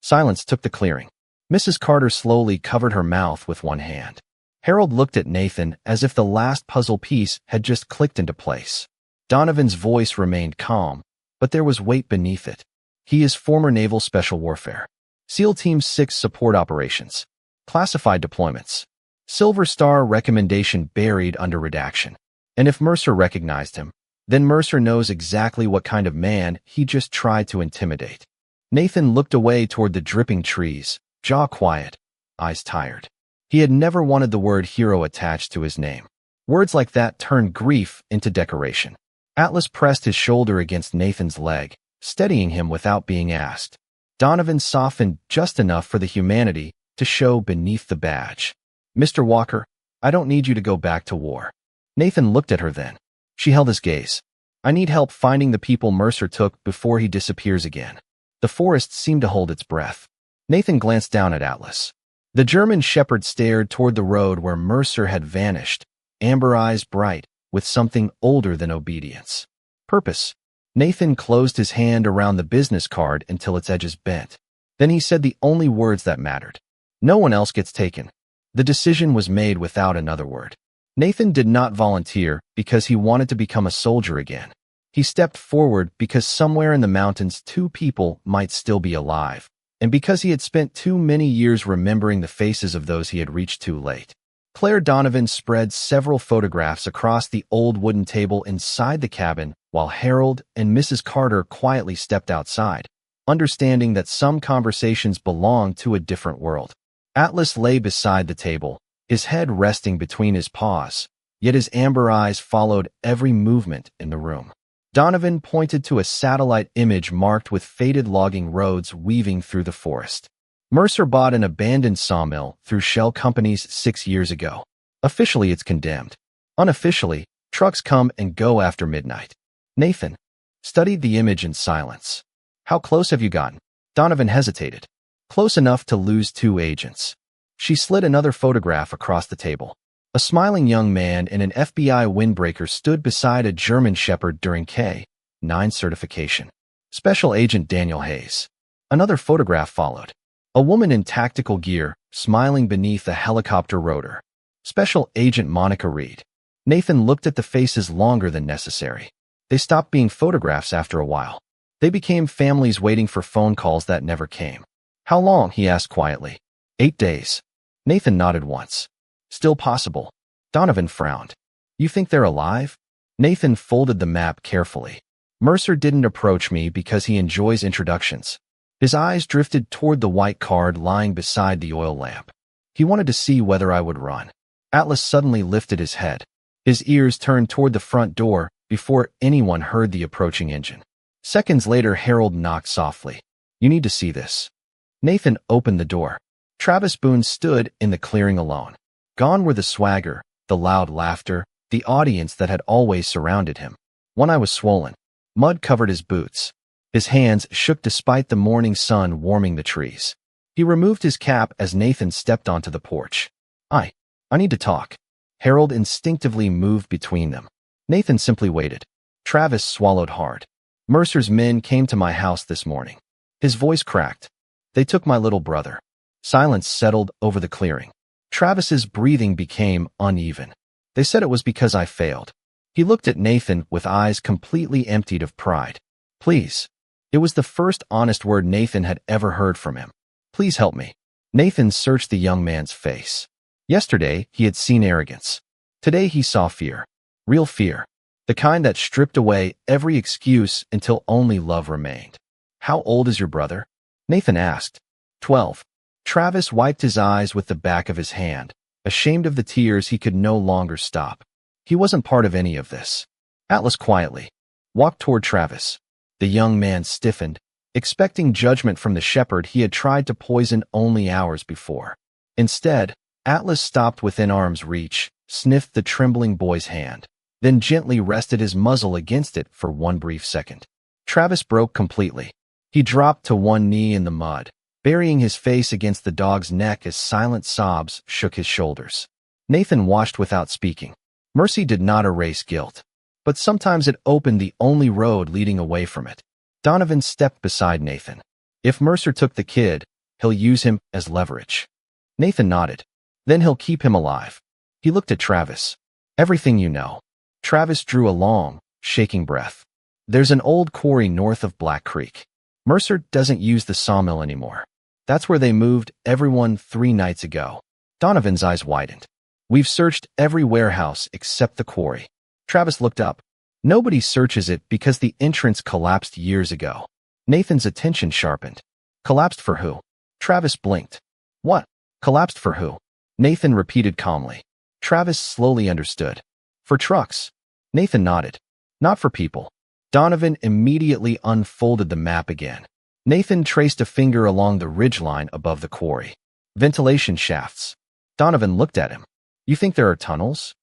Silence took the clearing. Mrs. Carter slowly covered her mouth with one hand. Harold looked at Nathan as if the last puzzle piece had just clicked into place. Donovan's voice remained calm, but there was weight beneath it. He is former Naval Special Warfare. SEAL Team 6 support operations. Classified deployments. Silver Star recommendation buried under redaction. And if Mercer recognized him, then Mercer knows exactly what kind of man he just tried to intimidate. Nathan looked away toward the dripping trees, jaw quiet, eyes tired. He had never wanted the word hero attached to his name. Words like that turned grief into decoration. Atlas pressed his shoulder against Nathan's leg, steadying him without being asked. Donovan softened just enough for the humanity to show beneath the badge. Mr. Walker, I don't need you to go back to war. Nathan looked at her then. She held his gaze. I need help finding the people Mercer took before he disappears again. The forest seemed to hold its breath. Nathan glanced down at Atlas. The German shepherd stared toward the road where Mercer had vanished, amber eyes bright, with something older than obedience. Purpose. Nathan closed his hand around the business card until its edges bent. Then he said the only words that mattered. No one else gets taken. The decision was made without another word. Nathan did not volunteer because he wanted to become a soldier again. He stepped forward because somewhere in the mountains 2 people might still be alive, and because he had spent too many years remembering the faces of those he had reached too late. Claire Donovan spread several photographs across the old wooden table inside the cabin while Harold and Mrs. Carter quietly stepped outside, understanding that some conversations belonged to a different world. Atlas lay beside the table, his head resting between his paws, yet his amber eyes followed every movement in the room. Donovan pointed to a satellite image marked with faded logging roads weaving through the forest. Mercer bought an abandoned sawmill through shell companies 6 years ago. Officially, it's condemned. Unofficially, trucks come and go after midnight. Nathan studied the image in silence. How close have you gotten? Donovan hesitated. Close enough to lose 2 agents. She slid another photograph across the table. A smiling young man in an FBI windbreaker stood beside a German shepherd during K-9 certification. Special Agent Daniel Hayes. Another photograph followed. A woman in tactical gear, smiling beneath a helicopter rotor. Special Agent Monica Reed. Nathan looked at the faces longer than necessary. They stopped being photographs after a while. They became families waiting for phone calls that never came. How long? He asked quietly. 8 days. Nathan nodded once. Still possible. Donovan frowned. You think they're alive? Nathan folded the map carefully. Mercer didn't approach me because he enjoys introductions. His eyes drifted toward the white card lying beside the oil lamp. He wanted to see whether I would run. Atlas suddenly lifted his head. His ears turned toward the front door before anyone heard the approaching engine. Seconds later, Harold knocked softly. You need to see this. Nathan opened the door. Travis Boone stood in the clearing alone. Gone were the swagger, the loud laughter, the audience that had always surrounded him. One eye was swollen. Mud covered his boots. His hands shook despite the morning sun warming the trees. He removed his cap as Nathan stepped onto the porch. I need to talk. Harold instinctively moved between them. Nathan simply waited. Travis swallowed hard. Mercer's men came to my house this morning. His voice cracked. They took my little brother. Silence settled over the clearing. Travis's breathing became uneven. They said it was because I failed. He looked at Nathan with eyes completely emptied of pride. Please. It was the first honest word Nathan had ever heard from him. Please help me. Nathan searched the young man's face. Yesterday, he had seen arrogance. Today, he saw fear. Real fear. The kind that stripped away every excuse until only love remained. How old is your brother? Nathan asked. 12. Travis wiped his eyes with the back of his hand, ashamed of the tears he could no longer stop. He wasn't part of any of this. Atlas quietly walked toward Travis. The young man stiffened, expecting judgment from the shepherd he had tried to poison only hours before. Instead, Atlas stopped within arm's reach, sniffed the trembling boy's hand, then gently rested his muzzle against it for one brief second. Travis broke completely. He dropped to one knee in the mud, burying his face against the dog's neck as silent sobs shook his shoulders. Nathan watched without speaking. Mercy did not erase guilt, but sometimes it opened the only road leading away from it. Donovan stepped beside Nathan. If Mercer took the kid, he'll use him as leverage. Nathan nodded. Then he'll keep him alive. He looked at Travis. Everything you know. Travis drew a long, shaking breath. There's an old quarry north of Black Creek. Mercer doesn't use the sawmill anymore. That's where they moved everyone 3 nights ago. Donovan's eyes widened. We've searched every warehouse except the quarry. Travis looked up. Nobody searches it because the entrance collapsed years ago. Nathan's attention sharpened. Collapsed for who? Travis blinked. What? Collapsed for who? Nathan repeated calmly. Travis slowly understood. For trucks. Nathan nodded. Not for people. Donovan immediately unfolded the map again. Nathan traced a finger along the ridgeline above the quarry. Ventilation shafts. Donovan looked at him. You think there are tunnels?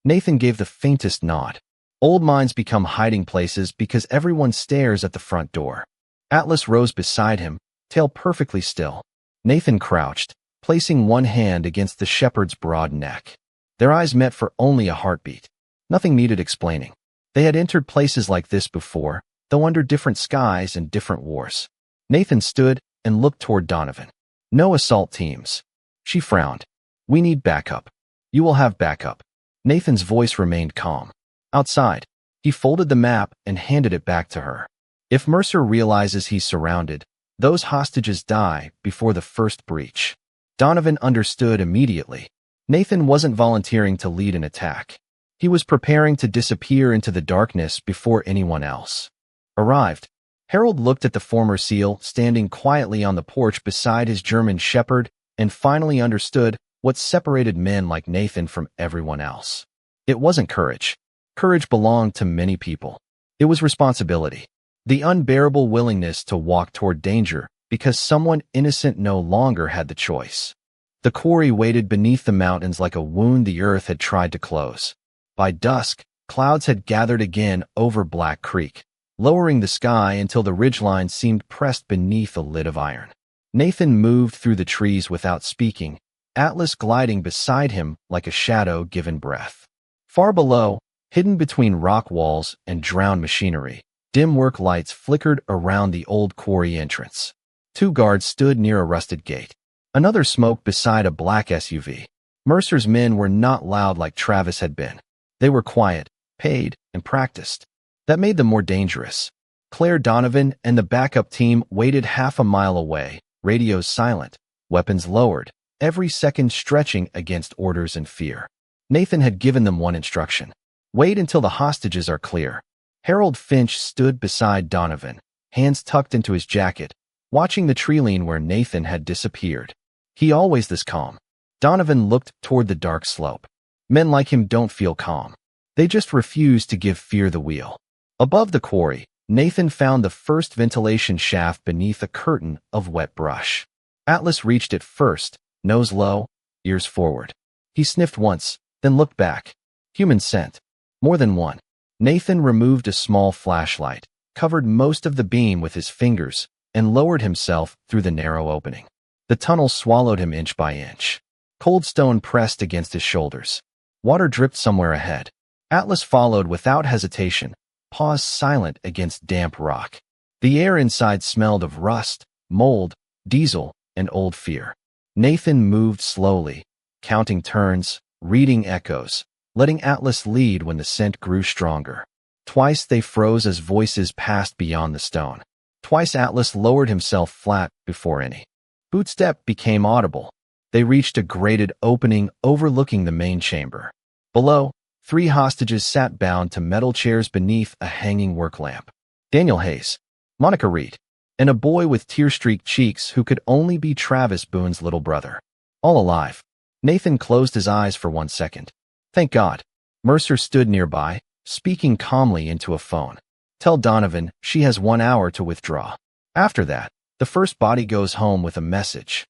Nathan gave the faintest nod. Old mines become hiding places because everyone stares at the front door. Atlas rose beside him, tail perfectly still. Nathan crouched, placing one hand against the shepherd's broad neck. Their eyes met for only a heartbeat. Nothing needed explaining. They had entered places like this before, though under different skies and different wars. Nathan stood and looked toward Donovan. No assault teams. She frowned. We need backup. You will have backup. Nathan's voice remained calm. Outside, he folded the map and handed it back to her. If Mercer realizes he's surrounded, those hostages die before the first breach. Donovan understood immediately. Nathan wasn't volunteering to lead an attack. He was preparing to disappear into the darkness before anyone else arrived. Harold looked at the former SEAL standing quietly on the porch beside his German shepherd and finally understood what separated men like Nathan from everyone else. It wasn't courage. Courage belonged to many people. It was responsibility. The unbearable willingness to walk toward danger because someone innocent no longer had the choice. The quarry waited beneath the mountains like a wound the earth had tried to close. By dusk, clouds had gathered again over Black Creek, lowering the sky until the ridgeline seemed pressed beneath a lid of iron. Nathan moved through the trees without speaking, Atlas gliding beside him like a shadow given breath. Far below, hidden between rock walls and drowned machinery, dim work lights flickered around the old quarry entrance. 2 guards stood near a rusted gate. Another smoked beside a black SUV. Mercer's men were not loud like Travis had been. They were quiet, paid, and practiced. That made them more dangerous. Claire Donovan and the backup team waited half a mile away, radios silent, weapons lowered, every second stretching against orders and fear. Nathan had given them one instruction. Wait until the hostages are clear. Harold Finch stood beside Donovan, hands tucked into his jacket, watching the tree lean where Nathan had disappeared. He always this calm. Donovan looked toward the dark slope. Men like him don't feel calm. They just refuse to give fear the wheel. Above the quarry, Nathan found the first ventilation shaft beneath a curtain of wet brush. Atlas reached it first, nose low, ears forward. He sniffed once, then looked back. Human scent. More than one. Nathan removed a small flashlight, covered most of the beam with his fingers, and lowered himself through the narrow opening. The tunnel swallowed him inch by inch. Cold stone pressed against his shoulders. Water dripped somewhere ahead. Atlas followed without hesitation, paws silent against damp rock. The air inside smelled of rust, mold, diesel, and old fear. Nathan moved slowly, counting turns, reading echoes, letting Atlas lead when the scent grew stronger. Twice they froze as voices passed beyond the stone. Twice Atlas lowered himself flat before any bootstep became audible. They reached a grated opening overlooking the main chamber. Below, 3 hostages sat bound to metal chairs beneath a hanging work lamp. Daniel Hayes, Monica Reed, and a boy with tear-streaked cheeks who could only be Travis Boone's little brother. All alive. Nathan closed his eyes for 1 second. Thank God. Mercer stood nearby, speaking calmly into a phone. Tell Donovan she has 1 hour to withdraw. After that, the first body goes home with a message.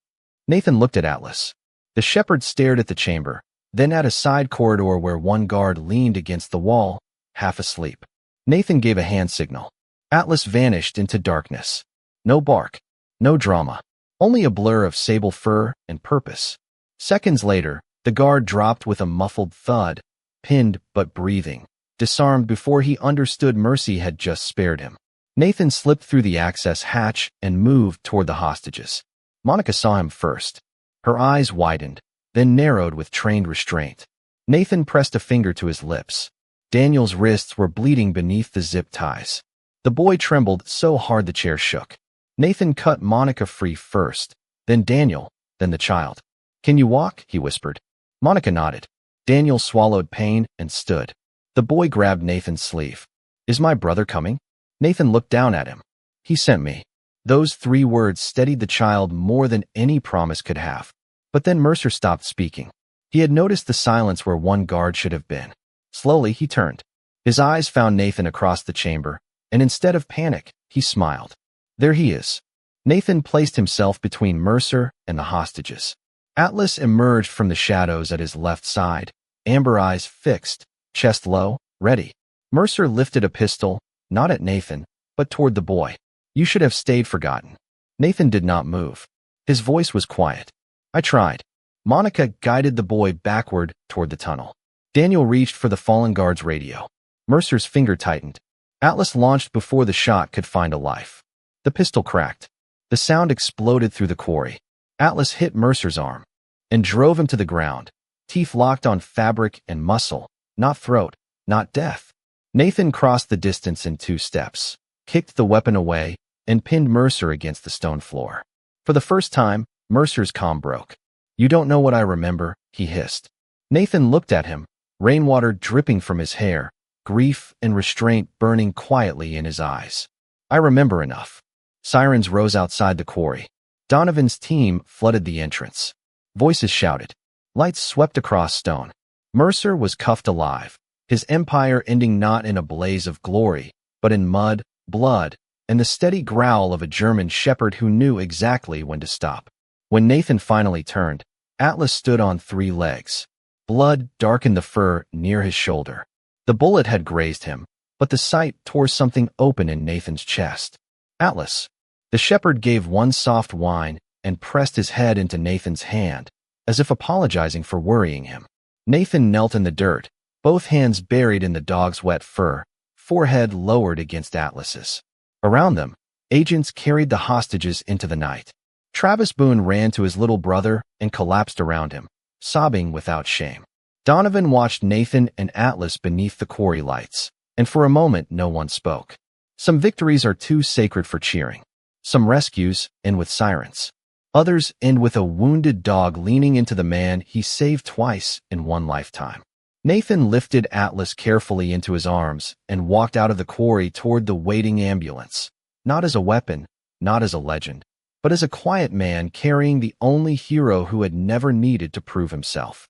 Nathan looked at Atlas. The shepherd stared at the chamber, then at a side corridor where one guard leaned against the wall, half asleep. Nathan gave a hand signal. Atlas vanished into darkness. No bark, no drama, only a blur of sable fur and purpose. Seconds later, The guard dropped with a muffled thud, pinned but breathing, disarmed before he understood mercy had just spared him. Nathan slipped through the access hatch and moved toward the hostages. Monica saw him first. Her eyes widened, then narrowed with trained restraint. Nathan pressed a finger to his lips. Daniel's wrists were bleeding beneath the zip ties. The boy trembled so hard the chair shook. Nathan cut Monica free first, then Daniel, then the child. "Can you walk?" he whispered. Monica nodded. Daniel swallowed pain and stood. The boy grabbed Nathan's sleeve. "Is my brother coming?" Nathan looked down at him. "He sent me." Those 3 words steadied the child more than any promise could have. But then Mercer stopped speaking. He had noticed the silence where one guard should have been. Slowly, he turned. His eyes found Nathan across the chamber, and instead of panic, he smiled. "There he is." Nathan placed himself between Mercer and the hostages. Atlas emerged from the shadows at his left side, amber eyes fixed, chest low, ready. Mercer lifted a pistol, not at Nathan, but toward the boy. "You should have stayed forgotten." Nathan did not move. His voice was quiet. "I tried." Monica guided the boy backward toward the tunnel. Daniel reached for the fallen guard's radio. Mercer's finger tightened. Atlas launched before the shot could find a life. The pistol cracked. The sound exploded through the quarry. Atlas hit Mercer's arm and drove him to the ground, teeth locked on fabric and muscle, not throat, not death. Nathan crossed the distance in 2 steps, kicked the weapon away, and pinned Mercer against the stone floor. For the first time, Mercer's calm broke. "You don't know what I remember," he hissed. Nathan looked at him, rainwater dripping from his hair, grief and restraint burning quietly in his eyes. "I remember enough." Sirens rose outside the quarry. Donovan's team flooded the entrance. Voices shouted. Lights swept across stone. Mercer was cuffed alive, his empire ending not in a blaze of glory, but in mud, blood, and the steady growl of a German shepherd who knew exactly when to stop. When Nathan finally turned, Atlas stood on 3 legs. Blood darkened the fur near his shoulder. The bullet had grazed him, but the sight tore something open in Nathan's chest. "Atlas." The shepherd gave one soft whine and pressed his head into Nathan's hand, as if apologizing for worrying him. Nathan knelt in the dirt, both hands buried in the dog's wet fur, forehead lowered against Atlas's. Around them, agents carried the hostages into the night. Travis Boone ran to his little brother and collapsed around him, sobbing without shame. Donovan watched Nathan and Atlas beneath the quarry lights, and for a moment no one spoke. Some victories are too sacred for cheering. Some rescues end with sirens. Others end with a wounded dog leaning into the man he saved twice in one lifetime. Nathan lifted Atlas carefully into his arms and walked out of the quarry toward the waiting ambulance, not as a weapon, not as a legend, but as a quiet man carrying the only hero who had never needed to prove himself.